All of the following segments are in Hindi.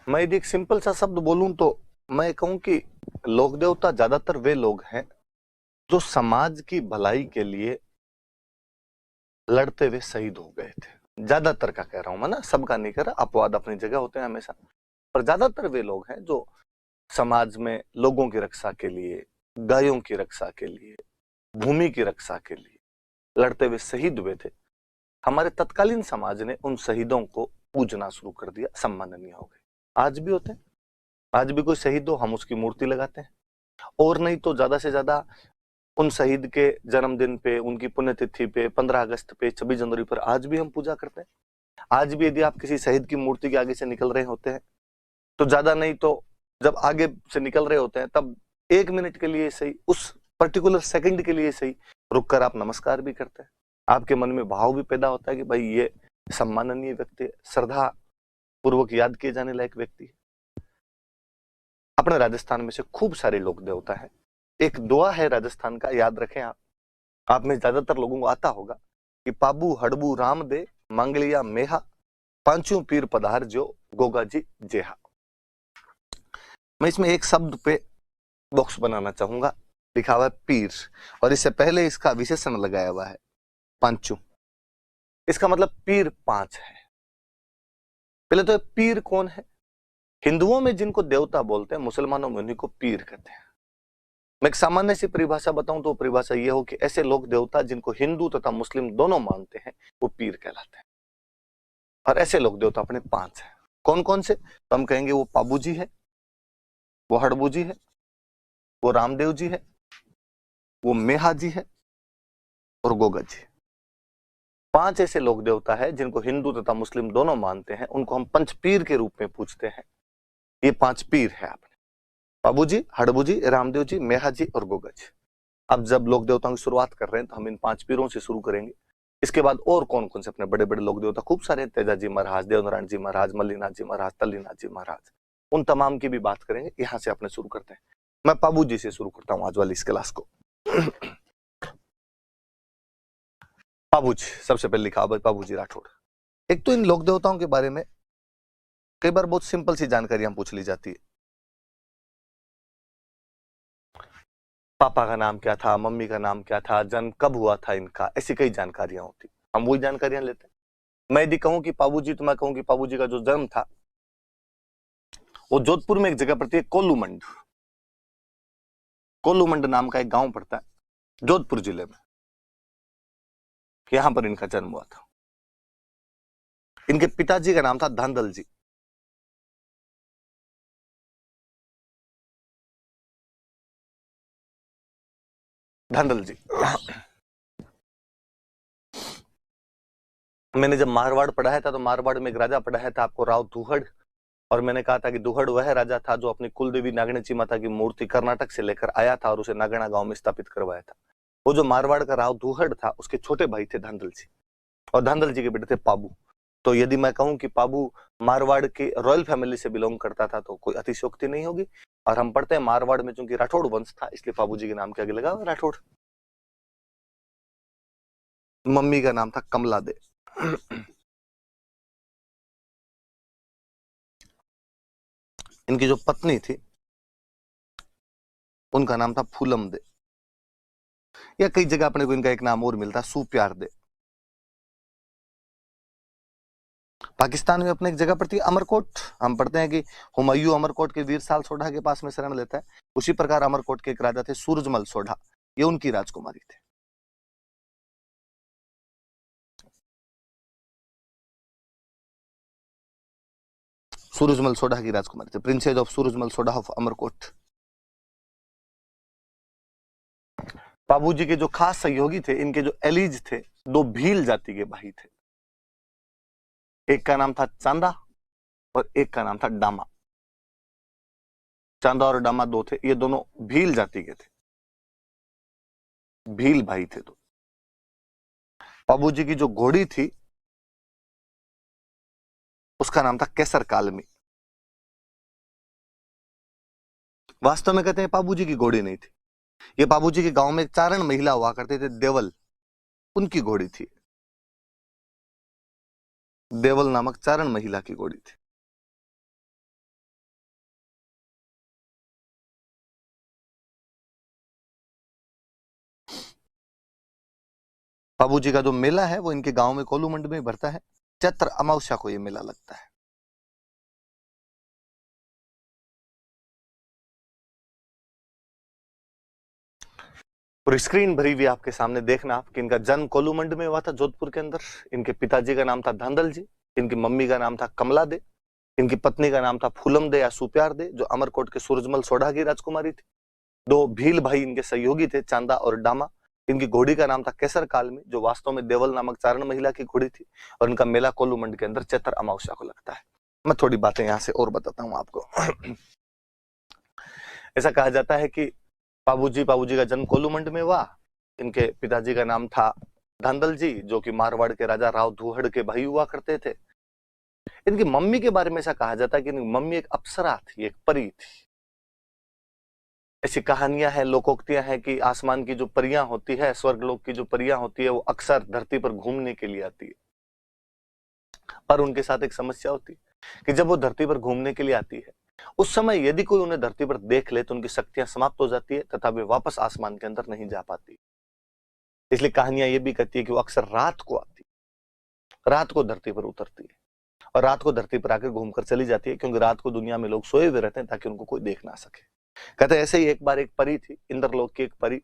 मैं यदि एक सिंपल सा शब्द बोलूं तो मैं कहूं कि लोक देवता ज्यादातर वे लोग हैं जो समाज की भलाई के लिए लड़ते हुए शहीद हो गए थे। ज्यादातर का कह रहा हूं मैं, ना सबका नहीं कह रहा, अपवाद अपनी जगह होते हैं हमेशा, पर ज्यादातर वे लोग हैं जो समाज में लोगों की रक्षा के लिए, गायों की रक्षा के लिए, भूमि की रक्षा के लिए लड़ते हुए शहीद हुए थे। हमारे तत्कालीन समाज ने उन शहीदों को पूजना शुरू कर दिया, सम्माननीय हो गए। आज भी होते हैं, आज भी कोई शहीद हो हम उसकी मूर्ति लगाते हैं, और नहीं तो ज्यादा से ज्यादा उन शहीद के जन्मदिन पे, उनकी पुण्यतिथि पे, 15 अगस्त पे, 26 जनवरी पर आज भी हम पूजा करते हैं। आज भी यदि आप किसी शहीद की मूर्ति के आगे से निकल रहे होते हैं तो ज्यादा नहीं तो जब आगे से निकल रहे होते हैं तब 1 मिनट के लिए सही, उस पर्टिकुलर सेकंड के लिए सही, रुककर आप नमस्कार भी करते हैं। आपके मन में भाव भी पैदा होता है कि भाई ये सम्माननीय व्यक्ति है, श्रद्धा पूर्वक याद किए जाने लायक व्यक्ति है। अपने राजस्थान में से खूब सारे लोक देवता है। एक दुआ है राजस्थान का, याद रखें आप में ज्यादातर लोगों को आता होगा कि पाबू हड़बू राम दे मंगलिया मेहा, पांचों पीर पधार जो गोगा जी जेहा। मैं इसमें एक शब्द पे बॉक्स बनाना चाहूंगा, लिखा हुआ है पीर, और इससे पहले इसका विशेषण लगाया हुआ है पांचू। इसका मतलब पीर 5 है। पहले तो पीर कौन है? हिंदुओं में जिनको देवता बोलते हैं, मुसलमानों में उन्हीं को पीर कहते हैं। मैं एक सामान्य सी परिभाषा बताऊं तो परिभाषा यह हो कि ऐसे लोक देवता जिनको हिंदू तथा मुस्लिम दोनों मानते हैं वो पीर कहलाते हैं। और ऐसे लोक देवता अपने 5 हैं। कौन कौन से? तो हम कहेंगे वो पाबू जी है, वो हड़बू जी है, वो रामदेव जी है, वो मेहा जी है, और गोगा जी। 5 ऐसे लोक देवता है जिनको हिंदू तथा मुस्लिम दोनों मानते हैं, उनको हम पंचपीर के रूप में पूछते हैं। ये 5 पीर है आपने, पाबू जी, हड़बू जी, रामदेव जी, मेहा जी और गोगा जी। अब जब लोक देवताओं की शुरुआत कर रहे हैं तो हम इन 5 पीरों से शुरू करेंगे। इसके बाद और कौन कौन से अपने बड़े बड़े लोक देवता खूब सारे, तेजाजी महाराज, देवनारायण जी महाराज, मल्लीनाथ जी महाराज, तल्लीनाथ जी महाराज, उन तमाम की भी बात करेंगे। यहां से अपने शुरू करते हैं। मैं पाबू जी से शुरू करता हूं आज वाली इस क्लास को। पाबू जी सबसे पहले लिखा पाबू जी राठौड़। एक तो इन लोक देवताओं के बारे में कई बार बहुत सिंपल सी जानकारियां पूछ ली जाती है। पापा का नाम क्या था, मम्मी का नाम क्या था, जन्म कब हुआ था इनका, ऐसी कई जानकारियां होती, हम वही जानकारियां लेते हैं। मैं यदि कहूं कि पाबू जी, तो मैं कहूं कि पाबू जी का जो जन्म था वो जोधपुर में एक जगह पड़ती है कोल्लूमंड। कोल्लूमंड नाम का एक गांव पड़ता है जोधपुर जिले में, यहां पर इनका जन्म हुआ था। इनके पिताजी का नाम था धांधल जी। धांधल जी। मैंने जब मारवाड़ पढ़ाया था तो मारवाड़ में एक राजा पढ़ाया था आपको, राव दुहड़, और मैंने कहा था कि दुहड़ वह राजा था जो अपनी कुलदेवी नागणची माता की मूर्ति कर्नाटक से लेकर आया था और उसे नागणा गांव में स्थापित करवाया था। वो जो मारवाड़ का राव दुहड़ था उसके छोटे भाई थे धांधल जी, और धांधल जी के बेटे थे पाबू। तो यदि मैं कहूं कि पाबू मारवाड़ की रॉयल फैमिली से बिलोंग करता था तो कोई अतिशयोक्ति नहीं होगी। और हम पढ़ते हैं मारवाड़ में चूंकि राठौड़ वंश था इसलिए पाबू जी के नाम के आगे लगा राठौड़। मम्मी का नाम था कमला दे। इनकी जो पत्नी थी उनका नाम था फूलम दे, या कई जगह अपने को इनका एक नाम और मिलता है सुप्यार दे। पाकिस्तान में अपने एक जगह पड़ती है अमरकोट। हम पढ़ते हैं कि हुमायूं अमरकोट के वीर साल सोढ़ा के पास में शरण लेता है। उसी प्रकार अमरकोट के एक राजा थे सूरजमल सोढ़ा, ये उनकी राजकुमारी थे। सूरजमल सोढ़ा की राजकुमारी थे, princess of Surajmal Sodha of Amarkot. Babu ji के जो खास सहयोगी थे, इनके जो एलिज थे, 2 भील जाति के भाई थे। एक का नाम था चांदा और एक का नाम था डामा। चांदा और डामा 2 थे, ये दोनों भील जाति के थे, भील भाई थे। तो बाबू जी की जो घोड़ी थी उसका नाम था केसर कालमी। वास्तव में कहते हैं बाबू जी की घोड़ी नहीं थी, ये बाबू जी के गांव में एक चारण महिला हुआ करते थे देवल, उनकी घोड़ी थी। देवल नामक चारण महिला की घोड़ी थी। बाबू जी का जो मेला है वो इनके गांव में कोलूमंड में भरता है। चैत्र अमावस्या को ये मेला लगता है। पूरी स्क्रीन भरी हुई आपके सामने देखना आप कि इनका जन्म कोलूमंड में हुआ था, जोधपुर के अंदर। इनके पिताजी का नाम था धांधल जी, इनकी मम्मी का नाम था कमला दे, इनकी पत्नी का नाम था फूलम दे या सुप्यार दे, जो अमरकोट के सूरजमल सोढ़ा की राजकुमारी थी। दो भील भाई इनके सहयोगी थे, चांदा और डामा। इनकी घोड़ी का नाम था केसर कालमी, जो वास्तव में देवल नामक चारण महिला की घोड़ी थी। और इनका मेला कोलूमंड के अंदर चैत्र अमावस्या को लगता है। मैं थोड़ी बातें यहां से और बताता हूं आपको। ऐसा कहा जाता है कि बाबूजी का जन्म कोलूमंड में हुआ। इनके पिताजी का नाम था धांधल जी, जो कि मारवाड़ के राजा राव धूहड़ के भाई हुआ करते थे। इनकी मम्मी के बारे में ऐसा कहा जाता है कि इनकी मम्मी एक अप्सरा थी, एक परी थी। ऐसी कहानियां हैं, लोकोक्तियां हैं कि आसमान की जो परियां होती है, स्वर्गलोक की जो परियां होती है, वो अक्सर धरती पर घूमने के लिए आती है। पर उनके साथ एक समस्या होती है कि जब वो धरती पर घूमने के लिए आती है, उस समय यदि कोई उन्हें धरती पर देख ले तो उनकी शक्तियां समाप्त हो जाती है तथा वे वापस आसमान के अंदर नहीं जा पाती। इसलिए कहानियां ये भी कहती है कि वो अक्सर रात को आती है, रात को धरती पर उतरती है और रात को धरती पर आकर घूमकर चली जाती है, क्योंकि रात को दुनिया में लोग सोए हुए रहते हैं ताकि उनको कोई देख ना सके। कहते ऐसे ही एक बार एक परी थी, इंद्रलोक की एक परी,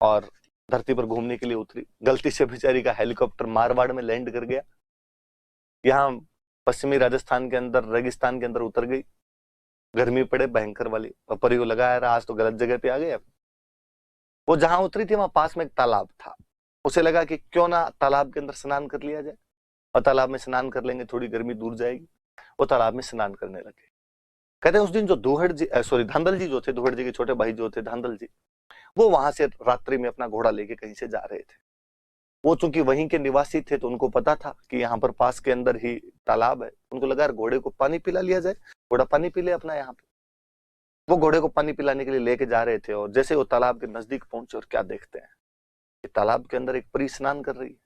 और धरती पर घूमने के लिए उतरी। गलती से बेचारी का हेलीकॉप्टर मारवाड़ में लैंड कर गया। यहाँ पश्चिमी राजस्थान के अंदर रेगिस्तान के अंदर उतर गई। गर्मी पड़े भयंकर वाली, और परी को लगाया रहा आज तो गलत जगह पे आ गए। वो जहां उतरी थी वहां पास में एक तालाब था। उसे लगा कि क्यों ना तालाब के अंदर स्नान कर लिया जाए, और तालाब में स्नान कर लेंगे, थोड़ी गर्मी दूर जाएगी। वो तालाब में स्नान करने लगे। कहते हैं उस दिन जो धांधल जी जो थे, धूहड़ जी के छोटे भाई जो थे धांधल जी, वो वहां से रात्रि में अपना घोड़ा लेके कहीं से जा रहे थे। वो चूंकि वहीं के निवासी थे तो उनको पता था कि यहाँ पर पास के अंदर ही तालाब है। उनको लगा घोड़े को पानी पिला लिया जाए, घोड़ा पानी पी ले अपना यहाँ पे। वो घोड़े को पानी पिलाने के लिए लेके जा रहे थे, और जैसे वो तालाब के नजदीक पहुंचे और क्या देखते हैं कि तालाब के अंदर एक परी स्नान कर रही है।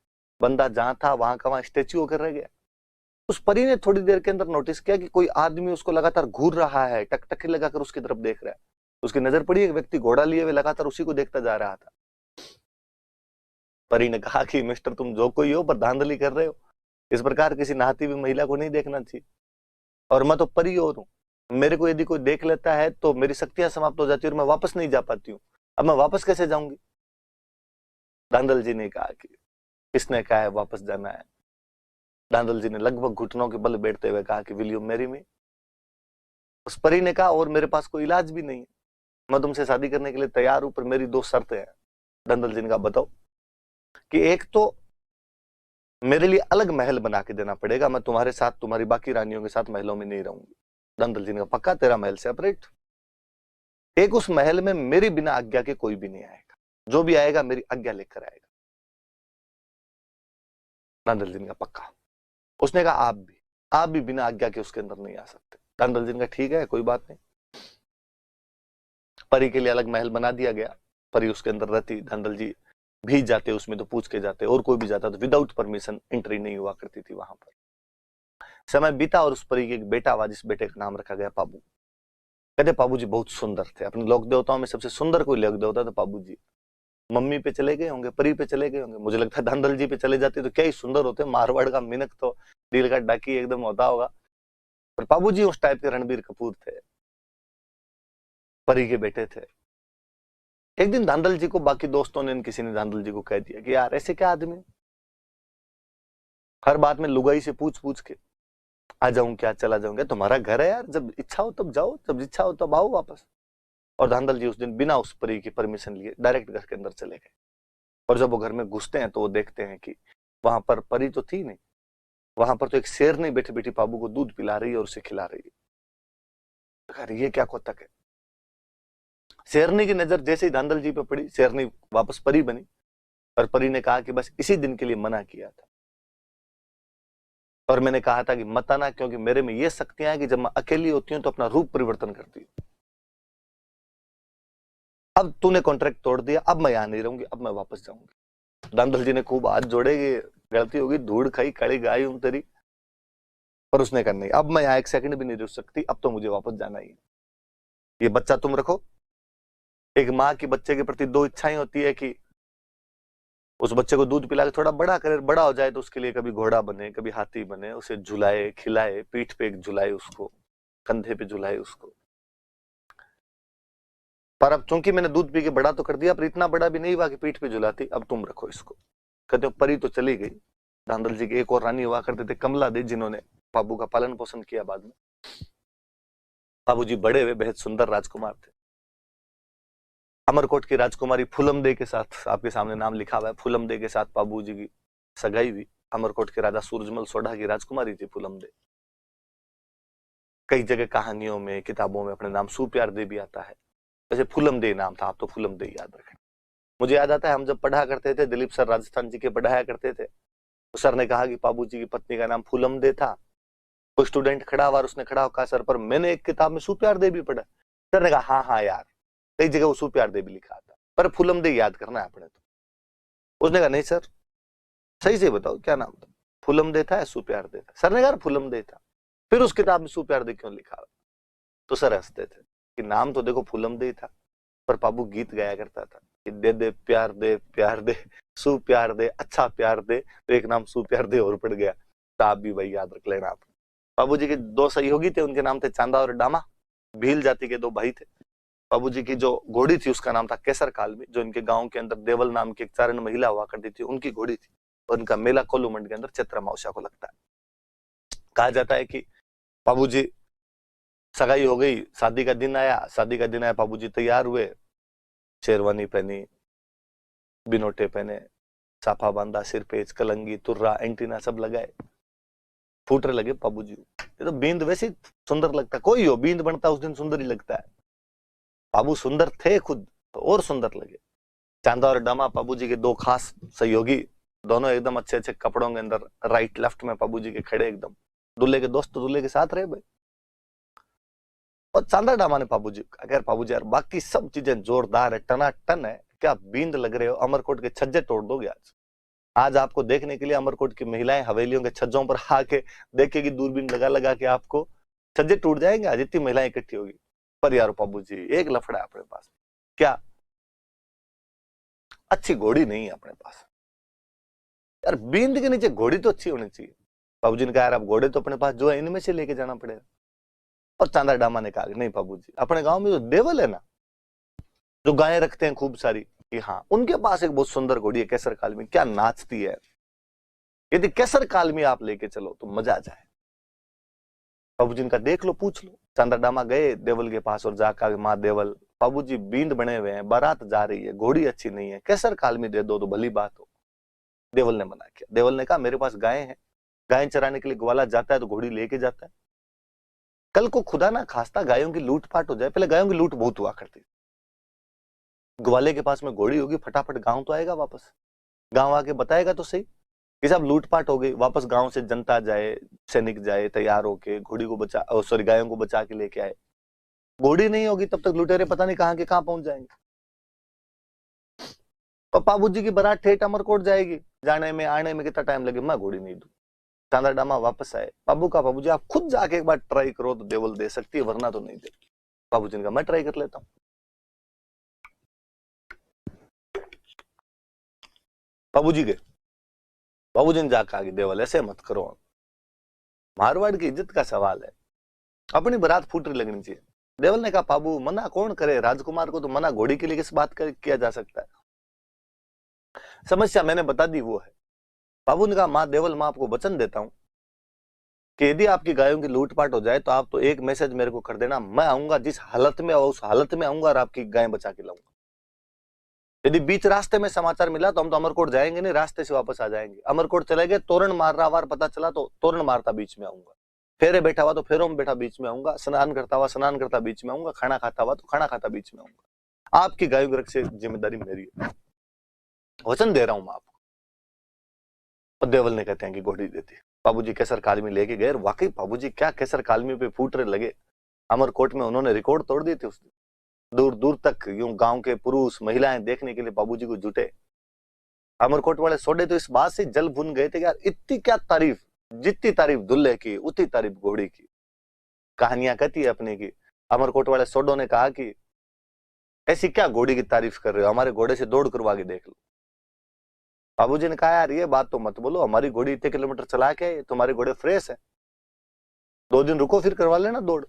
बंदा जहां था वहां का वहां स्टेच्यू होकर रह गया। उस परी ने थोड़ी देर के अंदर नोटिस किया कि कोई आदमी उसको लगातार घूर रहा है, टकटकी लगाकर उसकी तरफ देख रहा है। उसकी नजर पड़ी, एक व्यक्ति घोड़ा लिए हुए लगातार उसी को देखता जा रहा था। परी ने कहा कि मिस्टर तुम जो कोई हो पर धांधली कर रहे हो, इस प्रकार किसी नहाती हुई महिला को नहीं देखना चाहिए, और मैं तो परी और हूँ। मेरे को यदि कोई देख लेता है तो मेरी शक्तियां समाप्त हो जाती है और मैं वापस नहीं जा पाती हूँ। अब मैं वापस कैसे जाऊंगी? धांधल जी ने कहा कि किसने कहा है वापस जाना है? धांधल जी ने लगभग घुटनों के बल बैठते हुए कहा कि विल यू मैरी मी? उस परी ने कहा और मेरे पास कोई इलाज भी नहीं है, मैं तुमसे शादी करने के लिए तैयार हूं, पर मेरी दो शर्तें हैं। धांधल जी ने कहा बताओ। कि एक तो मेरे लिए अलग महल बना के देना पड़ेगा, मैं तुम्हारे साथ तुम्हारी बाकी रानियों के साथ महलों में नहीं रहूंगी। धांधल जी ने कहा पक्का, तेरा महल सेपरेट। एक उस महल में मेरी बिना आज्ञा के कोई भी नहीं आएगा, जो भी आएगा मेरी आज्ञा लेकर आएगा। धांधल जी ने कहा पक्का। उसने कहा आप भी बिना आज्ञा के उसके अंदर नहीं आ सकते। धांधल जी ने कहा ठीक है, कोई बात नहीं। परी के लिए अलग महल बना दिया गया, परी उसके अंदर रहती। धांधल जी भी जाते उसमें तो पूछ के जाते, और कोई भी जाता तो विदाउट परमिशन एंट्री नहीं हुआ करती थी वहां पर। समय बीता और उस परी के एक बेटा हुआ, जिस बेटे का नाम रखा गया पाबू। कहते पाबू जी बहुत सुंदर थे, अपने लोक देवताओं में सबसे सुंदर कोई लोक देवता तो पाबू जी। मम्मी पे चले गए होंगे, परी पे चले गए होंगे, मुझे लगता है धांधल जी पे चले जाते तो क्या ही सुंदर होते। मारवाड़ का मिनक तो दिल का डाकी एकदम होता होगा, पर पाबू जी उस टाइप के रणबीर कपूर थे, परी के बेटे थे। एक दिन धांधल जी को बाकी दोस्तों ने, किसी ने धांधल जी को कह दिया कि यार ऐसे क्या आदमी, हर बात में लुगाई से पूछ पूछ के आ जाऊं क्या, चला जाऊंगा, तुम्हारा घर है यार, जब इच्छा हो तब जाओ, जब इच्छा हो तब आओ वापस। और धांधल जी उस दिन बिना उस परी की परमिशन लिए डायरेक्ट घर के अंदर चले गए। और जब वो घर में घुसते हैं तो वो देखते हैं कि वहां पर परी तो थी नहीं, वहां पर तो एक शेरनी बैठी बैठी बाबू को दूध पिला रही है और उसे खिला रही है। अरे ये क्या कोतक है। शेरनी की नजर जैसे ही धांधल जी पे पड़ी, शेरनी वापस परी बनी, और परी ने कहा कि बस इसी दिन के लिए मना किया था, और मैंने कहा था कि मत आना, क्योंकि मेरे में ये शक्तियां हैं कि जब मैं अकेली होती हूं तो अपना रूप परिवर्तन करती हूँ। अब तूने कॉन्ट्रैक्ट तोड़ दिया, अब मैं यहां नहीं रहूंगी, अब मैं वापस जाऊंगी। धांधल जी ने खूब हाथ जोड़े कि गलती होगी, धूड़ खाई काली गाय हूं तेरी, पर उसने कहा नहीं, अब मैं यहाँ एक सेकंड भी नहीं रुक सकती, अब तो मुझे वापस जाना ही है। ये बच्चा तुम रखो। एक माँ की बच्चे के प्रति दो इच्छाएं होती है कि उस बच्चे को दूध पिला के थोड़ा बड़ा करे, बड़ा हो जाए तो उसके लिए कभी घोड़ा बने, कभी हाथी बने, उसे झुलाए, खिलाए, पीठ पे झुलाए उसको, कंधे पे झुलाए उसको। पर अब चूंकि मैंने दूध पी के बड़ा तो कर दिया, पर इतना बड़ा भी नहीं हुआ कि पीठ पे झुलाती, अब तुम रखो इसको। कहते हो परी तो चली गई। धांधल जी की एक और रानी हुआ करते थे कमला दे, जिन्होंने बाबू का पालन पोषण किया बाद में। बाबूजी बड़े हुए बेहद सुंदर राजकुमार थे। अमरकोट की राजकुमारी फूलम दे के साथ, आपके सामने नाम लिखा हुआ है, फूलम दे के साथ बाबूजी की सगाई हुई। अमरकोट के राजा सूरजमल सोढ़ा की राजकुमारी थी फूलम दे। कई जगह कहानियों में, किताबों में अपने नाम सुप्यार दे भी आता है। वैसे फूलम दे नाम था, आप तो फूलम दे याद रखें। मुझे याद आता है हम जब पढ़ा करते थे, दिलीप सर राजस्थान जी के पढ़ाया करते थे, तो सर ने कहा कि बाबूजी की पत्नी का नाम फूलम दे था। कोई स्टूडेंट खड़ा हुआ, उसने खड़ा होकर कहा सर पर मैंने एक किताब में सुप्यार दे भी पढ़ा। सर ने कहा हाँ हाँ यार, कई जगह वो सुप्यार दे भी लिखा था, पर फूलम दे याद करना है अपने। तो उसने कहा नहीं सर, सही से बताओ क्या नाम था, फूलम दे था या सुप्यार दे था? सर ने कहा फूलम दे था। फिर उस किताब में सुप्यार दे क्यों लिखा? तो सर हंसते थे कि नाम तो देखो फूलम दे था, पर बाबू गीत गाया करता था कि दे दे प्यार दे सुप्यार दे, अच्छा प्यार दे, तो एक नाम सुप्यार दे और पड़ गया। तो आप भी वही याद रख लेना। आप बाबूजी के दो सहयोगी थे, उनके नाम थे चांदा और डामा, भील जाति के दो भाई थे। बाबूजी की जो घोड़ी थी उसका नाम था केसर कालमी, जो इनके गांव के अंदर देवल नाम की एक चारण महिला हुआ करती थी, उनकी घोड़ी थी। और इनका मेला कोलूमंड के अंदर चैत्र अमावस्या को लगता है। कहा जाता है कि बाबूजी सगाई हो गई, शादी का दिन आया, शादी का दिन आया, बाबूजी तैयार हुए, शेरवानी पहनी, बिनोटे पहने, साफा बांधा, सिर पे कलंगी, तुर्रा, एंटीना सब लगाए, फूटने लगे बाबूजी। ये तो बींद वैसे सुंदर लगता है, कोई हो बींद बनता उस दिन सुंदर ही लगता है। बाबू सुंदर थे खुद तो और सुंदर लगे। चांदा और डामा बाबूजी के दो खास सहयोगी, दोनों एकदम अच्छे अच्छे कपड़ों के अंदर राइट लेफ्ट में बाबूजी के खड़े, एकदम दूल्हे के दोस्त तो दूल्हे के साथ रहे भाई। और चांदा डामा ने बाबूजी अगर बाबूजी यार बाकी सब चीजें जोरदार है, टनाटन है, क्या बींद लग रहे हो, अमरकोट के छज्जे तोड़ दोगे आज। आज आपको देखने के लिए अमरकोट की महिलाएं हवेलियों के छज्जों पर आके देखेगी, दूरबीन लगा लगा के, आपको छज्जे टूट जाएंगे आज, इतनी महिलाएं इकट्ठी होगी। पर यार बाबूजी एक लफड़ा है अपने पास, क्या अच्छी घोड़ी नहीं है अपने पास। यार बींद के नीचे घोड़ी तो अच्छी होनी चाहिए। बाबूजी ने कहा यार अब घोड़े तो अपने पास जो है इनमें से लेके जाना पड़ेगा। और चांदा डामा ने कहा नहीं बाबूजी, अपने गांव में जो देवल है ना, जो गायें रखते हैं खूब सारी, कि हाँ उनके पास एक बहुत सुंदर घोड़ी है केसर कालमी, क्या नाचती है, यदि केसर कालमी आप लेके चलो तो मजा आ जाए। बाबूजी ने कहा देख लो, पूछ लो। चांदा डामा गए देवल के पास और जाकर, माँ देवल, बाबूजी बींद बने हुए हैं, बारात जा रही है, घोड़ी अच्छी नहीं है, केसर कालमी दे दो तो भली बात हो। देवल ने मना किया। देवल ने कहा मेरे पास गायें हैं, गायें चराने के लिए ग्वाला जाता है तो घोड़ी लेके जाता है। कल को खुदा ना खास्ता गायों की लूटपाट हो जाए, पहले गायों की लूट बहुत हुआ करती, ग्वाले के पास में घोड़ी होगी, फटाफट गांव तो आएगा वापस, गांव आके बताएगा तो सही कि साहब लूटपाट हो गई, वापस गांव से जनता जाए, सैनिक जाए तैयार होके, घोड़ी को बचा, सॉरी गायों को बचा के लेके आए। घोड़ी नहीं होगी तब तक लुटेरे पता नहीं कहां के कहां पहुंच जाएंगे। और बाबूजी की बारात ठेठ अमरकोट जाएगी, जाने में आने में कितना टाइम लगे, मैं घोड़ी नहीं दूं। चांदा डामा वापस आए, बाबू का बाबूजी आप खुद जाके एक बार ट्राई करो तो देवल दे सकती है, वरना तो नहीं दे। बाबूजी ने कहा मैं ट्राई कर लेता हूँ। बाबूजी गए, बाबूजी ने जाकर आगे, देवल ऐसे मत करो, मारवाड़ की इज्जत का सवाल है, अपनी बारात फूटरी लगनी चाहिए। देवल ने कहा बाबू मना कौन करे, राजकुमार को तो मना घोड़ी के लिए किस बात कर किया जा सकता है। समस्या मैंने बता दी वो है। बाबू ने कहा माँ देवल, मैं आपको वचन देता हूं कि यदि आपकी गायों की लूटपाट हो जाए तो आप तो एक मैसेज मेरे को कर देना, मैं आऊंगा जिस हालत में उस हालत में आऊंगा और आपकी गायें बचा के लाऊंगा। यदि बीच रास्ते में समाचार मिला तो हम तो अमरकोट जाएंगे नहीं, रास्ते से वापस आ जाएंगे। अमरकोट चले गए, तोरण मार रहा वार पता चला तो तोरण मारता बीच में आऊंगा, फेरे बैठा हुआ तो फेरों में बैठा बीच में आऊंगा, स्नान करता हुआ स्नान करता बीच में आऊंगा, खाना खाता हुआ तो खाना खाता बीच में आऊंगा। आपकी गायों की रक्षा जिम्मेदारी मेरी है, वचन दे रहा हूं मैं आपको। और देवल ने कहते हैं कि घोड़ी देती। बाबूजी केसर कालमी लेके गए, वाकई बाबूजी क्या केसर कालमी पे फूट रहे लगे। अमरकोट में उन्होंने रिकॉर्ड तोड़ दिए थे उस दिन, दूर दूर तक यूं गांव के पुरुष महिलाएं देखने के लिए बाबूजी को जुटे। अमरकोट वाले सोडे तो इस बात से जल भुन गए थे कि यार इतनी क्या तारीफ, जितनी तारीफ दुल्हे की उतनी तारीफ घोड़ी की। कहानियां कहती है अपने की, अमरकोट वाले सोडो ने कहा कि ऐसी क्या घोड़ी की तारीफ कर रहे हो, हमारे घोड़े से दौड़ करवा के देख लो। बाबूजी ने कहा यार ये बात तो मत बोलो, हमारी घोड़ी इतने किलोमीटर चला के, तुम्हारे घोड़े फ्रेश है, 2 दिन रुको फिर करवा लेना दौड़।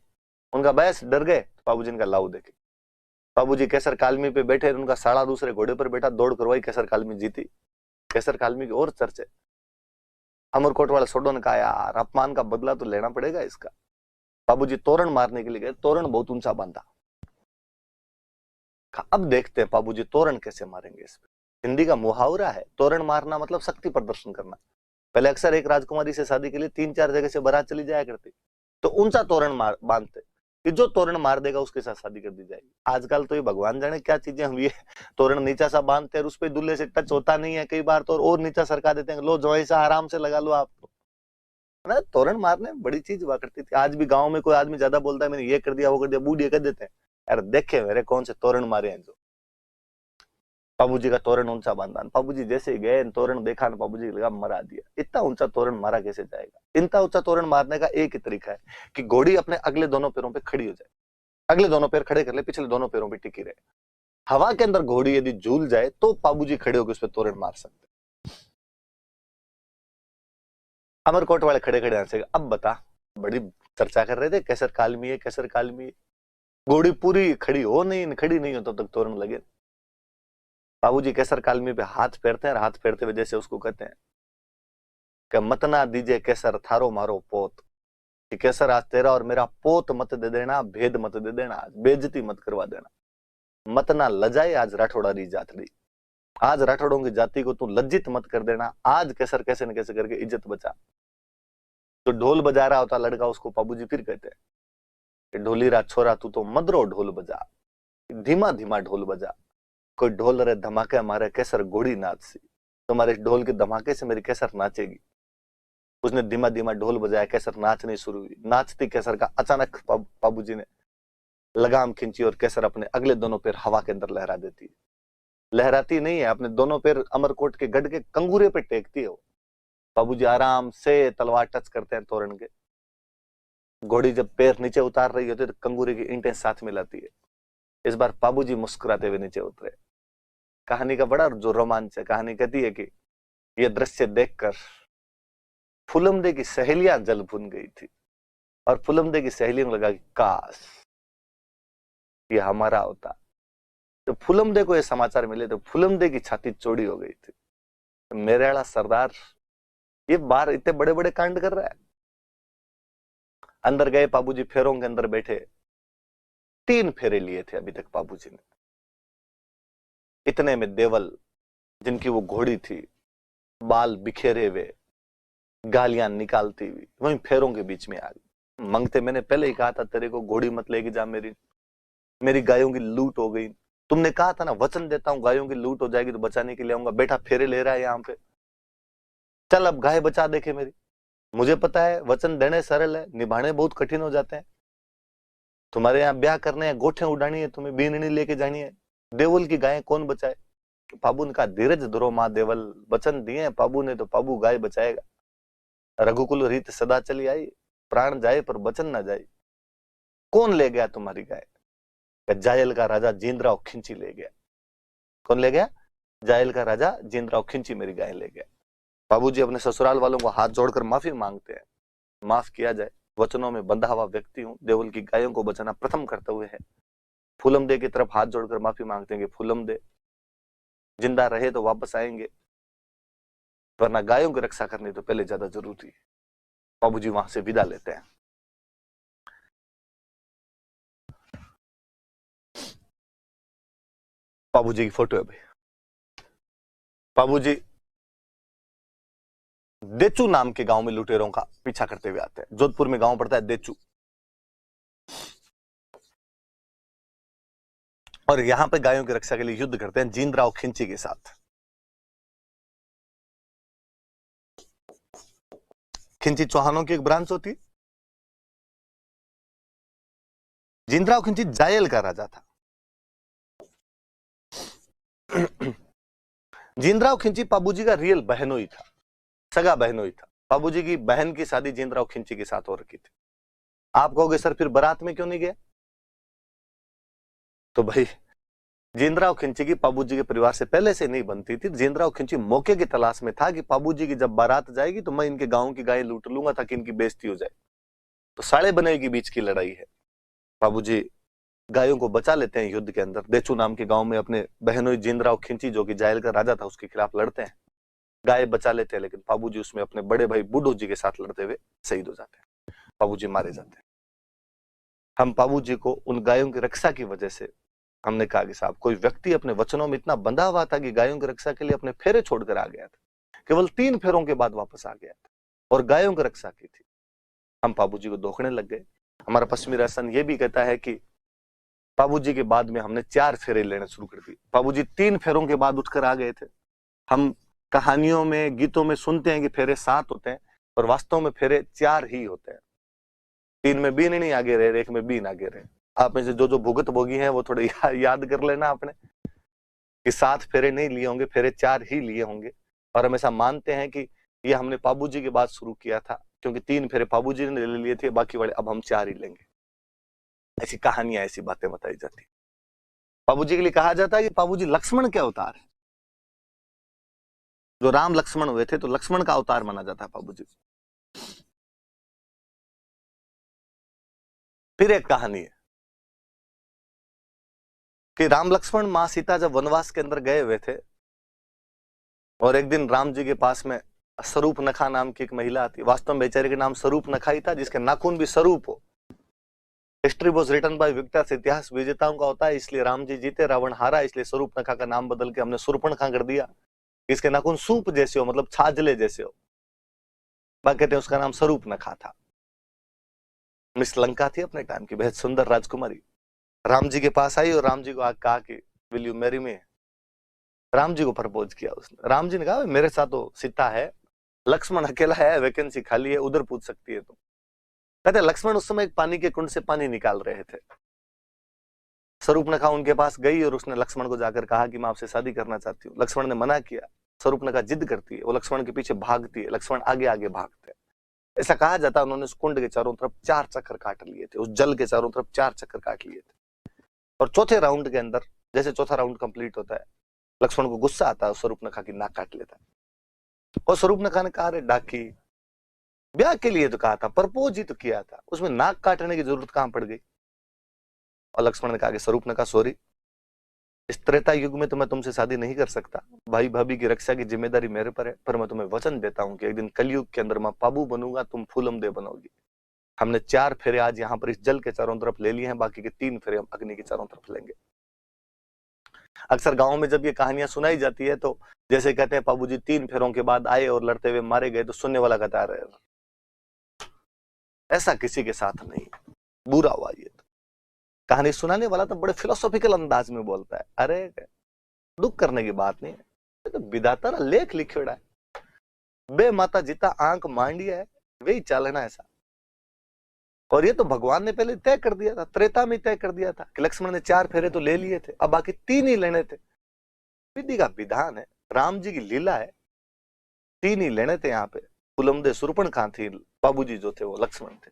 उनका बस डर गए। बाबूजी ने कहा लाओ देखे। बाबूजी कैसर कालमी पे बैठे, उनका साड़ा दूसरे घोड़े पर बैठा, दौड़ करवाई, कैसर कालमी जीती। कैसर कालमी की और चर्चे। अमरकोट वाले सोडो ने कहा यार अपमान का बदला तो लेना पड़ेगा इसका। बाबूजी तोरण मारने के लिए गए, तोरण बहुत ऊंचा बांधा। अब देखते हैं बाबूजी तोरण कैसे मारेंगे इस पे। हिंदी का मुहावरा है, तोरण मारना मतलब शक्ति प्रदर्शन करना। पहले अक्सर एक राजकुमारी से शादी के लिए 3-4 जगह से बारात चली जाया करती, तो ऊंचा तोरण बांधते कि जो तोरण मार देगा उसके साथ शादी कर दी जाएगी। आजकल तो ये भगवान जाने क्या चीजें हुई है, तोरण नीचा सा बांधते हैं, उस पे दूल्हे से टच होता नहीं है, कई बार तो और नीचा सरका देते हैं, लो जो ऐसा आराम से लगा लो आप। तो ना तोरण मारने बड़ी चीज हुआ करती थी। आज भी गांव में कोई आदमी ज्यादा बोलता है मैंने ये कर दिया वो कर दिया, बूढ़े कर देते हैं, यार देखे मेरे कौन से तोरण मारे हैं। जो बाबूजी का तोरण ऊंचा बांधा, बाबूजी जैसे ही गए तोरण देखा ना, बाबूजी लगा मरा दिया, इतना ऊंचा तोरण मारा कैसे जाएगा। इतना ऊंचा तोरण मारने का एक ही तरीका है कि घोड़ी अपने अगले दोनों पैरों पे खड़ी हो जाए, अगले दोनों पैर खड़े कर ले, पिछले दोनों पैरों पे टिकी रहे। हवा के अंदर घोड़ी यदि झूल जाए तो बाबूजी खड़े होकर उस पर तोरण मार सकते। अमरकोट वाले खड़े खड़े हंसे, अब बता, बड़ी चर्चा कर रहे थे कैसर कालमी है, कैसर कालमी है। घोड़ी पूरी खड़ी हो नहीं, खड़ी नहीं हो तब तक तोरण लगे। बाबूजी कैसर कालमी पे हाथ फेरते हैं, और हाथ फेरते हुए जैसे उसको कहते हैं कि मत ना दीजिए कैसर थारो मारो पोत, कि कैसर आज तेरा और मेरा पोत मत दे देना, भेद मत दे देना, बेइज्जती मत करवा देना, मत ना लजाए आज राठौड़ा री जातड़ी, आज राठौड़ों की जाति को तू लज्जित मत कर देना, आज कैसर कैसे न कैसे करके इज्जत बचा। जो ढोल बजा रहा होता लड़का उसको बाबूजी फिर कहते हैं कि ढोली रा छोरा तू तो मदरो ढोल बजा, धीमा धीमा ढोल बजा, कोई ढोल रे धमाके हमारे कैसर घोड़ी नाच सी, तुम्हारे ढोल के धमाके से मेरी कैसर नाचेगी। उसने धीमा धीमा ढोल बजाया, कैसर नाचनी शुरू हुई। नाचती कैसर का अचानक बाबूजी ने लगाम खींची और कैसर अपने अगले दोनों पैर हवा के अंदर लहरा देती है। लहराती नहीं है, अपने दोनों पैर अमरकोट के गढ़ के कंगूरे पे टेकती है वो। बाबूजी आराम से तलवार टच करते हैं तोरण के। घोड़ी जब पैर नीचे उतार रही होती है तो कंगूरे की ईंटें साथ मिलाती है। इस बार बाबूजी मुस्कुराते हुए नीचे उतरे। कहानी का बड़ा जो रोमांच है, कहानी कहती है कि यह दृश्य देखकर फुलमदे की सहेलियां जल भुन गई थी, और फुलमदे की सहेलियों को लगा कि काश ये हमारा होता। तो फुलमदे को ये समाचार मिले तो फुलमदे की छाती चौड़ी हो गई थी, तो मेरे वाला सरदार ये बाहर इतने बड़े बड़े कांड कर रहा है। अंदर गए, बाबूजी फेरों के अंदर बैठे, 3 फेरे लिए थे अभी तक बाबूजी ने। इतने में देवल जिनकी वो घोड़ी थी, बाल बिखेरे हुए, गालियां निकालती हुई, वहीं फेरों के बीच में आ गई। मंगते मैंने पहले ही कहा था तेरे को घोड़ी मत लेके जा, मेरी गायों की लूट हो गई। तुमने कहा था ना वचन देता हूं गायों की लूट हो जाएगी तो बचाने के लिए आऊंगा। बेटा फेरे ले रहा है यहाँ पे, चल अब गाय बचा देखे मेरी। मुझे पता है वचन देने सरल है, निभाने बहुत कठिन हो जाते हैं। तुम्हारे यहाँ ब्याह करने हैं, गोठे उड़ानी है, तुम्हें बीननी लेके जानी है, देवल की गायें कौन बचाए। बाबू ने कहा धीरज धरो माँ देवल, वचन दिए बाबू ने तो बाबू गाय बचाएगा। रघुकुल रीत सदा चली आई, प्राण जाए पर वचन ना जाए। कौन ले गया तुम्हारी गाय? जायल का राजा जींद्राव खिंची ले गया। कौन ले गया? जायल का राजा जींद्राव खिंची मेरी गाय ले गया। बाबूजी अपने ससुराल वालों को हाथ जोड़कर माफी मांगते हैं, माफ किया जाए, वचनों में बंधा हुआ व्यक्ति हूं, देवल की गायों को बचाना प्रथम कर्तव्य है। फूलमदे की तरफ हाथ जोड़कर माफी मांगते हैं कि फूलमदे जिंदा रहे तो वापस आएंगे, वरना गायों की रक्षा करनी तो पहले ज्यादा जरूरी है। बाबूजी वहां से विदा लेते हैं। बाबूजी की फोटो है भाई। बाबूजी देचू नाम के गांव में लुटेरों का पीछा करते हुए आते हैं। जोधपुर में गांव पड़ता है देचू, और यहां पे गायों की रक्षा के लिए युद्ध करते हैं जींद्राव खिंची के साथ। खिंची चौहानों की एक ब्रांच होती। जींद्राव खिंची जायल का राजा था। जींद्राव खिंची बाबूजी का रियल बहनोई था, सगा बहनोई था। बाबूजी की बहन की शादी जींद्राव खिंची के साथ हो रखी थी। आप कहोगे सर फिर बारात में क्यों नहीं गए? तो भाई जिंदराव खिंची की पाबूजी के परिवार से पहले से नहीं बनती थी। जिंदराव खिंची मौके की तलाश में था कि पाबूजी की जब बारात जाएगी तो मैं इनके गांव की गाय लूट लूंगा ताकि इनकी बेइज्जती हो जाए। तो साले बने के बीच की लड़ाई है। पाबूजी गायों को बचा लेते हैं युद्ध के अंदर। देचू नाम के गांव में अपने बहनोई जिंदराव खिंची जो कि जायल का राजा था उसके खिलाफ लड़ते हैं, गाय बचा लेते हैं, लेकिन पाबूजी उसमें अपने बड़े भाई बुड्ढू जी के साथ लड़ते हुए शहीद हो जाते हैं, पाबूजी मारे जाते हैं। हम पाबूजी को उन गायों की रक्षा की वजह से, हमने कहा कि साहब कोई व्यक्ति अपने वचनों में इतना बंधा हुआ था कि गायों की रक्षा के लिए अपने फेरे छोड़कर आ गया था, केवल 3 फेरों के बाद वापस आ गया था और गायों की रक्षा की थी। हम पाबूजी को धोखने लग गए। हमारा पश्चिमी राजस्थान ये भी कहता है कि पाबूजी के बाद में हमने 4 फेरे लेने शुरू कर दिए। पाबूजी 3 फेरों के बाद उठकर आ गए थे। हम कहानियों में, गीतों में सुनते हैं कि फेरे 7 होते हैं, और वास्तव में फेरे 4 ही होते हैं। 3 में बीन नहीं आगे रहे, 1 में बीन आगे रहे। आप में से जो भुगत भोगी हैं वो थोड़े याद कर लेना आपने कि 7 फेरे नहीं लिए होंगे, फेरे 4 ही लिए होंगे। और हम ऐसा मानते हैं कि ये हमने पाबूजी के बाद शुरू किया था, क्योंकि 3 फेरे पाबूजी ने ले लिए थे, बाकी वाले अब हम 4 ही लेंगे। ऐसी कहानियां, ऐसी बातें बताई जाती। पाबूजी के लिए कहा जाता है कि पाबूजी लक्ष्मण के अवतार है। जो राम लक्ष्मण हुए थे तो लक्ष्मण का अवतार माना जाता है पाबूजी। फिर एक कहानी है कि राम लक्ष्मण मां सीता जब वनवास के अंदर गए हुए थे, और एक दिन राम जी के पास में स्वरूप नखा नाम की एक महिला आती। वास्तव में बेचारे का नाम स्वरूप नखा ही था, जिसके नाखून भी स्वरूप हो। History was written by victors, इतिहास विजेताओं का होता है, इसलिए राम जी जीते रावण हारा, इसलिए स्वरूप नखा का नाम बदल के हमने सुर्पणखा कर दिया। इसके नाखून सूप जैसे हो, मतलब छाजले जैसे हो, बाकी कहते हैं उसका नाम स्वरूप नखा था। मिस लंका थी अपने टाइम की, बेहद सुंदर राजकुमारी। राम जी के पास आई और राम जी को कहा कि will you marry me. Ram ji को प्रपोज किया उसने। राम जी ने कहा मेरे साथ तो सीता है, लक्ष्मण अकेला है, वैकेंसी खाली है, उधर पूछ सकती है तुम। कहते लक्ष्मण उस समय एक पानी के कुंड से पानी निकाल रहे थे। स्वरूपनखा उनके पास गई और उसने लक्ष्मण को जाकर कहा कि मैं आपसे शादी करना चाहती हूँ। लक्ष्मण ने मना किया। स्वरूपनखा जिद करती है, वो लक्ष्मण के पीछे भागती है, लक्ष्मण आगे आगे भागते हैं। ऐसा कहा जाता है उन्होंने उस कुंड के चारों तरफ 4 चक्कर काट लिए थे, उस जल के चारों तरफ 4 चक्कर काट लिए थे। और चौथे राउंड के अंदर, जैसे चौथा राउंड कंप्लीट होता है, लक्ष्मण को गुस्सा आता है, स्वरूपनखा की नाक काट लेता है। और स्वरूपनखा ने कहा, अरे डाकी, ब्याह के लिए तो कहा था, प्रपोज ही तो किया था, उसमें नाक काटने की जरूरत कहां पड़ गई। और लक्ष्मण ने कहा कि स्वरूपनखा सॉरी, इस त्रेता युग में तो मैं तुमसे शादी नहीं कर सकता, भाई भाभी की रक्षा की जिम्मेदारी मेरे पर है, पर मैं तुम्हें वचन देता हूं कि एक दिन कलयुग के अंदर मैं पाबू बनूंगा, तुम फूलम दे बनोगी। हमने 4 फेरे आज यहाँ पर इस जल के चारों तरफ ले लिए हैं, बाकी के 3 फेरे हम अग्नि के चारों तरफ लेंगे। अक्सर गांव में जब ये कहानियां सुनाई जाती है तो जैसे कहते हैं पाबूजी 3 फेरों के बाद आए और लड़ते हुए मारे गए, तो सुनने वाला कहता है ऐसा किसी के साथ नहीं, बुरा हुआ ये। तो कहानी सुनाने वाला तो बड़े फिलोसॉफिकल अंदाज में बोलता है, अरे दुख करने की बात नहीं है, तो विधाता ना लेख लिखोड़ा है, बे माता जिता आंख मांडिया है वही चालना ऐसा। और ये तो भगवान ने पहले तय कर दिया था, त्रेता में तय कर दिया था कि लक्ष्मण ने 4 फेरे तो ले लिए थे, अब बाकी 3 ही लेने थे। विधि का विधान है, राम जी की लीला है, 3 ही लेने थे। यहाँ पे फुलमदे सुर्पणखा थी, बाबूजी जो थे वो लक्ष्मण थे।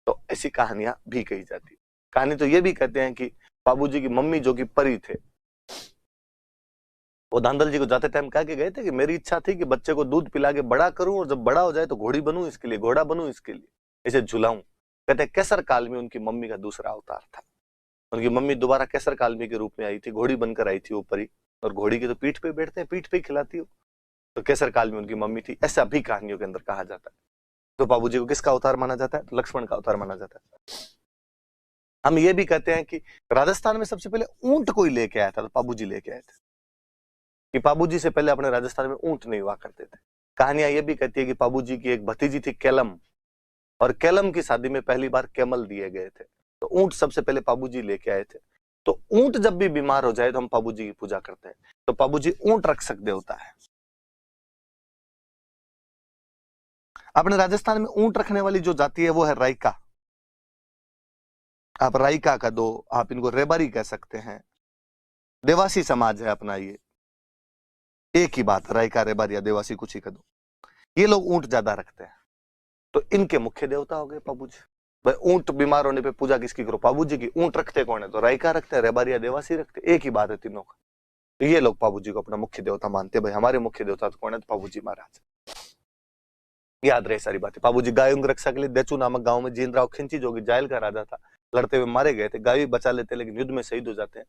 तो ऐसी कहानियां भी कही जाती। कहानी तो ये भी कहते हैं कि बाबूजी की मम्मी जो कि परी थे, वो धांधल जी को जाते टाइम कह के गए थे कि मेरी इच्छा थी कि बच्चे को दूध पिला के बड़ा करूं, और जब बड़ा हो जाए तो घोड़ी बनूं इसके लिए, घोड़ा बनूं इसके लिए, इसे झुलाऊं। कहते केसर कालमी उनकी मम्मी का दूसरा अवतार था। उनकी मम्मी दोबारा केसर कालमी के रूप में आई थी, घोड़ी बनकर आई थी वो परी, और घोड़ी की तो पीठ पे बैठते हैं, पीठ पे ही खिलाती हो, तो केसर कालमी उनकी मम्मी थी। ऐसा भी कहानियों के अंदर कहा जाता है। तो बाबूजी को किसका अवतार माना जाता है? तो लक्ष्मण का अवतार माना जाता है। हम ये भी कहते हैं कि राजस्थान में सबसे पहले ऊंट कोई लेके आया था, तो बाबूजी लेके आए थे, कि बाबूजी से पहले अपने राजस्थान में ऊंट नहीं हुआ करते थे। कहानियां ये भी कहती है कि बाबूजी की एक भतीजी थी केलम, और केलम की शादी में पहली बार कैमल दिए गए थे, तो ऊंट सबसे पहले बाबूजी लेके आए थे। तो ऊंट जब भी बीमार हो जाए तो हम बाबूजी की पूजा करते हैं, तो बाबूजी ऊंट रक्षक देवता है। अपने राजस्थान में ऊंट रखने वाली जो जाति है वो है राइका। आप राइका का दो, आप इनको रेबारी कह सकते हैं, देवासी समाज है अपना, ये एक ही बात, राइका रेबारी या देवासी कुछ ही का दो। ये लोग ऊंट ज्यादा रखते हैं, तो इनके मुख्य देवता हो गए बाबूजी। भाई ऊंट बीमार होने पे पूजा किसकी करो? पाबू जी की। ऊंट रखते कौन है? तो रायका रखते हैं, रेबारिया देवासी रखते, एक ही बात है तीनों का। तो ये लोग पाबू जी को अपना मुख्य देवता मानते, भाई हमारे मुख्य देवता तो कौन है? तो पाबू जी महाराज। याद रहे सारी बातें। पाबू जी गायों की रक्षा के लिए देचू नामक गांव में जीनराव खिंची, जो कि जायल का राजा था, लड़ते हुए मारे गए थे। गाय भी बचा लेते लेकिन युद्ध में शहीद हो जाते हैं।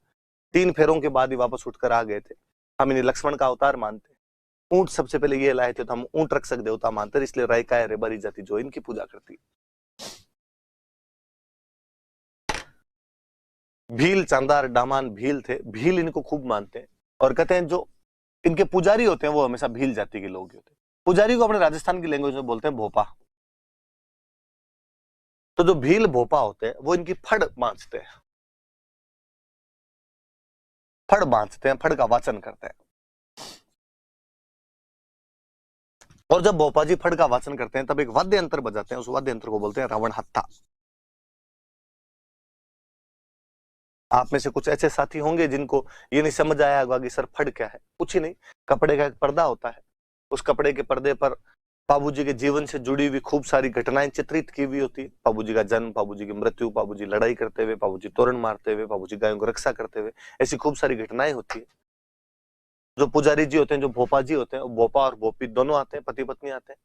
3 फेरों के बाद ही वापस उठकर आ गए थे। हम इन्हें लक्ष्मण का अवतार मानते हैं। ऊंट सबसे पहले ये लाए थे, तो हम ऊंट रक्षक देवता मानते हैं, इसलिए रायका है रेबारी जाति जो इनकी पूजा करती है। भील, चांदार, डामान भील थे। भील इनको खूब मानते हैं और कहते हैं जो इनके पुजारी होते हैं वो हमेशा भील जाति के लोग होते हैं। पुजारी को अपने राजस्थान की लैंग्वेज में बोलते हैं भोपा। तो जो भील भोपा होते हैं वो इनकी फड़ बांचते हैं, फड़ बांचते हैं, फड़ का वाचन करते हैं। और जब भोपा जी फड़ का वाचन करते हैं तब एक वाद्य यंत्र बजाते हैं, उस वाद्य यंत्र को बोलते हैं रावण हत्था। आप में से कुछ ऐसे साथी होंगे जिनको ये नहीं समझ आया होगा कि सर फड़ क्या है। कुछ ही नहीं, कपड़े का एक पर्दा होता है, उस कपड़े के पर्दे पर पाबू जी के जीवन से जुड़ी हुई खूब सारी घटनाएं चित्रित की हुई होती है। पाबू जी का जन्म, पाबू जी की मृत्यु, पाबू जी लड़ाई करते हुए, पाबू जी तोरण मारते हुए, पाबू जी गायों को रक्षा करते हुए, ऐसी खूब सारी घटनाएं होती है। जो पुजारी जी होते हैं, जो भोपा जी होते हैं, वो भोपा और भोपी दोनों आते हैं, पति पत्नी आते हैं।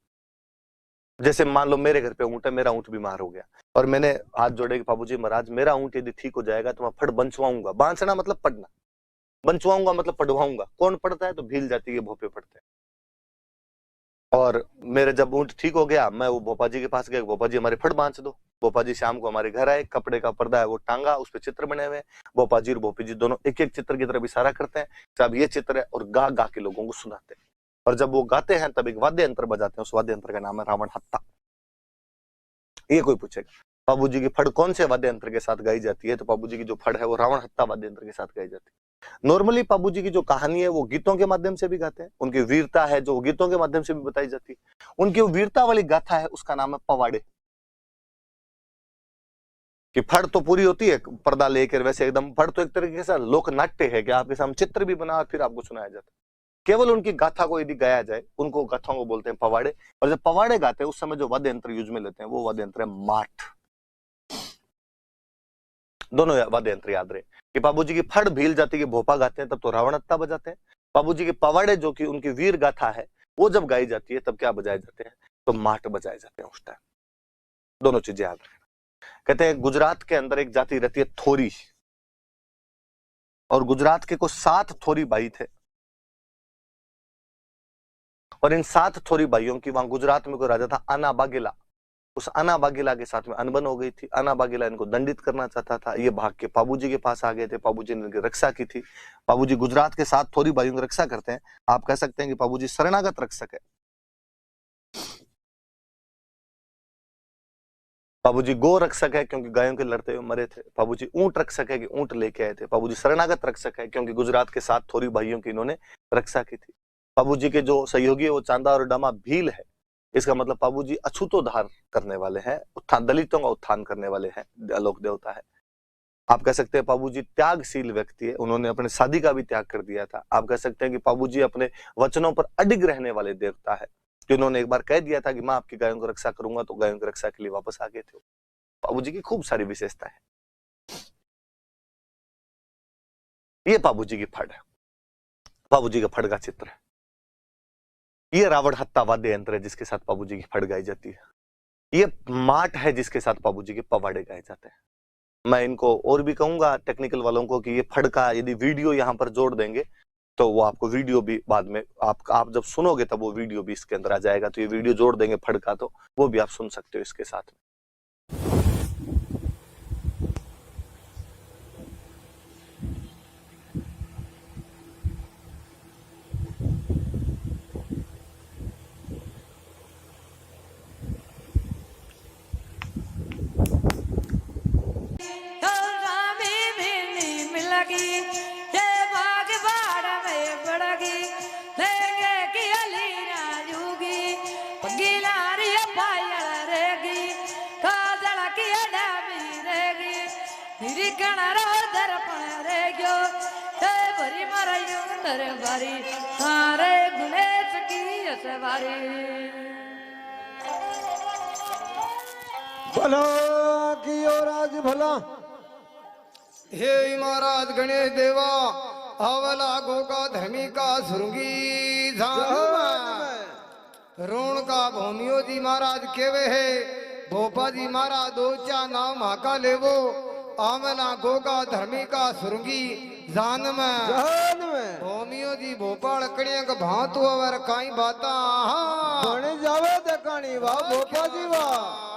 जैसे मान लो मेरे घर पे ऊंट है, मेरा ऊंट बीमार हो गया और मैंने हाथ जोड़े कि बाबू जी महाराज मेरा ऊंट यदि ठीक हो जाएगा तो मैं फट बंचवाऊंगा। बांचना मतलब पढ़ना, बंचवाऊंगा मतलब पढ़वाऊंगा। कौन पढ़ता है? तो भील जाति के भोपे पढ़ते हैं। और मेरे जब ऊंट ठीक हो गया, मैं वो भोपा जी के पास गया, भोपा जी हमारे फट बांच दो। भोपा जी शाम को हमारे घर आए, कपड़े का पर्दा है वो टांगा, उस पर चित्र बने हुए हैं। भोपा जी और भोपी जी दोनों एक एक चित्र की तरफ इशारा करते हैं, साहब ये चित्र है, और गा गा के लोगों को सुनाते हैं। और जब वो गाते हैं तब एक वाद्य यंत्र बजाते हैं, उस वाद्य यंत्र का नाम है रावण हत्ता। ये कोई पूछेगा बाबू जी की फड़ कौन से वाद्य यंत्र के साथ गाई जाती है? तो बाबू जी की जो फड़ है वो रावण हत्ता वाद्य यंत्र के साथ गाई जाती है। नॉर्मली बाबू जी की जो कहानी है वो गीतों के माध्यम से भी गाते हैं, उनकी वीरता है जो गीतों के माध्यम से भी बताई जाती है। उनकी वीरता वाली गाथा है, उसका नाम है पवाड़े। कि फड़ तो पूरी होती है पर्दा लेकर, वैसे एकदम फड़ तो एक तरीके से लोक नाट्य है कि आपके सामने चित्र भी बना फिर आपको सुनाया जाता है। केवल उनकी गाथा को यदि गाया जाए, उनको गाथाओं को बोलते हैं पवाड़े। और जब पवाड़े गाते हैं उस समय जो वाद्य यंत्र यूज में लेते हैं वो वाद्य यंत्र है माठ। दोनों वाद्य यंत्र याद रहे कि बाबू जी की फड़ भील जाति के भोपा गाते हैं तब तो रावणत्ता बजाते हैं। बाबू जी के पवाड़े जो कि उनकी वीर गाथा है वो जब गाई जाती है तब क्या बजाए जाते हैं? तो माठ बजाए जाते हैं उस टाइम। दोनों चीजें याद रखना। कहते हैं गुजरात के अंदर एक जाति रहती है थोरी, और गुजरात के कुछ 7 थोरी भाई थे। और इन 7 थोरी भाइयों की वहां गुजरात में कोई राजा था आना बागेला। उस आना बागेला के साथ में अनबन हो गई थी। आना बागेला इनको दंडित करना चाहता था। ये भाग के पाबूजी के पास आ गए थे, पाबूजी ने इनकी रक्षा की थी। पाबूजी गुजरात के 7 थोरी भाइयों की रक्षा करते हैं। आप कह सकते हैं कि पाबूजी शरणागत रक्षक है। पाबूजी गो रक्षक है क्योंकि गायों के लड़ते हुए मरे थे। पाबूजी ऊंट रक्षक है कि ऊंट लेके आए थे। पाबूजी शरणागत रक्षक है क्योंकि गुजरात के 7 थोरी भाइयों की इन्होंने रक्षा की थी। पाबूजी के जो सहयोगी है वो चांदा और डामा भील है। इसका मतलब पाबूजी अछूतोद्धार करने वाले हैं, उत्थान, दलितों का उत्थान करने वाले हैं, लोक देवता है। आप कह सकते हैं पाबूजी त्यागशील व्यक्ति है, उन्होंने अपने शादी का भी त्याग कर दिया था। आप कह सकते हैं कि पाबूजी अपने वचनों पर अडिग रहने वाले देवता है, कि उन्होंने एक बार कह दिया था कि मैं आपकी गायों को रक्षा करूंगा, तो गायों की रक्षा के लिए वापस आ गए थे। पाबूजी की खूब सारी विशेषता है। ये पाबूजी की फड़ है, पाबूजी का फड़ का चित्र है। ये रावण हत्ता वाद्य यंत्र है जिसके साथ पाबूजी की फड़ गाई जाती है। ये माट है जिसके साथ पाबूजी के पवाड़े गाए जाते हैं। मैं इनको और भी कहूंगा टेक्निकल वालों को कि ये फड़ का यदि वीडियो यहाँ पर जोड़ देंगे तो वो आपको वीडियो भी बाद में आप जब सुनोगे तब वो वीडियो भी इसके अंदर आ जाएगा। तो ये वीडियो जोड़ देंगे फड़ का, तो वो भी आप सुन सकते हो इसके साथ में। सारे गुणेश की सवारी भला कियो राज भला। हे महाराज गणेश देवा अवला गोका धर्मी का सुरंगी रोण का भूमियो जी महाराज केवे है भोपा जी महाराज दो चा नाम महाका लेवो आमला गोगा धर्मी का सुरंगी जान में भूमियो जी भोपाल कड़िया का भांतु अवर काई बाता बने जावे ते कहानी वाह भोपा जी वाह।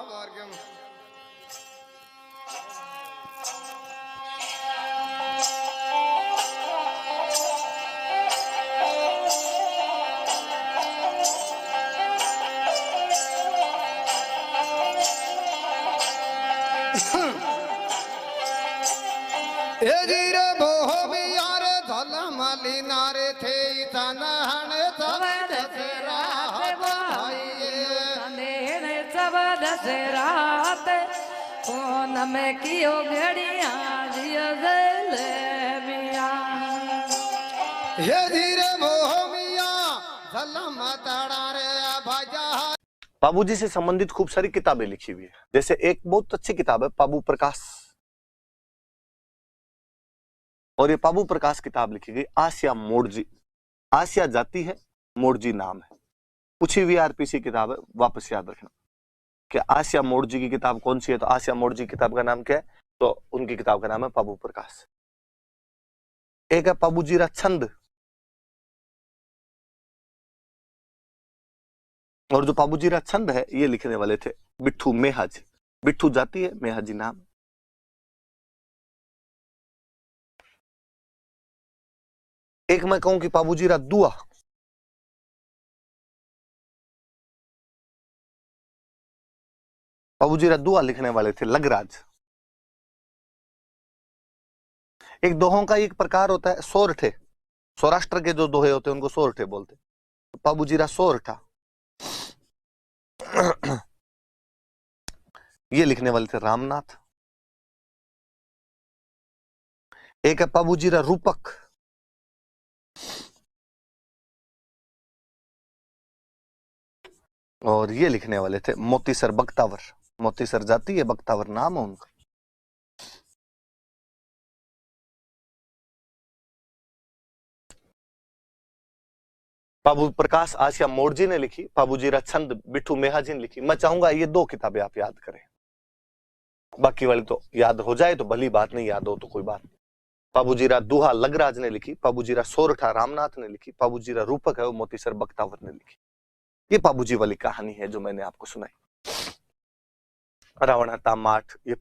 ए जीरे बोहो बियारे धल माली नारे थे तनहन सब दसरात भाई सब दसरात कौन में कियो घड़िया जियो मिया। हे धीरे मोह मिया धल मतड़ा रे भजा। बाबूजी से संबंधित खूब सारी किताबें लिखी हुई है। जैसे एक बहुत अच्छी किताब है पाबू प्रकाश, और ये पाबू प्रकाश किताब लिखी गई आसिया मोड़जी। आसिया जाति है, मोड़जी नाम है। पूछी हुई आरपीसी किताब है, वापस याद रखना कि आसिया मोड़जी की किताब कौन सी है। तो आसिया मोड़जी किताब का नाम क्या है, तो उनकी किताब का नाम है पाबू प्रकाश। एक है पाबूजीरा छंद, और जो पाबूजीरा छंद है ये लिखने वाले थे बिट्ठू मेहाजी। बिट्ठू जाति है, मेहाजी नाम। एक मैं कहूं कि पाबूजीरा दुआ, पाबूजीरा दुआ लिखने वाले थे लगराज। एक दोहों का एक प्रकार होता है सोरठे, सौराष्ट्र के जो दोहे होते हैं उनको सोरठे बोलते। पाबूजीरा सोरठा ये लिखने वाले थे रामनाथ। एक है पाबूजीरा रूपक, और ये लिखने वाले थे मोतीसर बख्तावर। मोतीसर जाति है, बख्तावर नाम है उनका। पाबू प्रकाश आसिया मोड़जी ने लिखी, पाबूजीरा छंद बिट्ठू मेहाजी ने लिखी। मैं चाहूंगा ये दो किताबें आप याद करें, बाकी वाली तो याद हो जाए तो भली बात, नहीं याद हो तो कोई बात नहीं। पाबूजीरा दुहा लगराज ने लिखी, पाबूजीरा सोरठा रामनाथ ने लिखी, पाबूजीरा रूपक है वो मोतीसर बख्तावर ने लिखी। ये पाबूजी वाली कहानी है जो मैंने आपको सुनाई। रावण हत्ता माठ, ये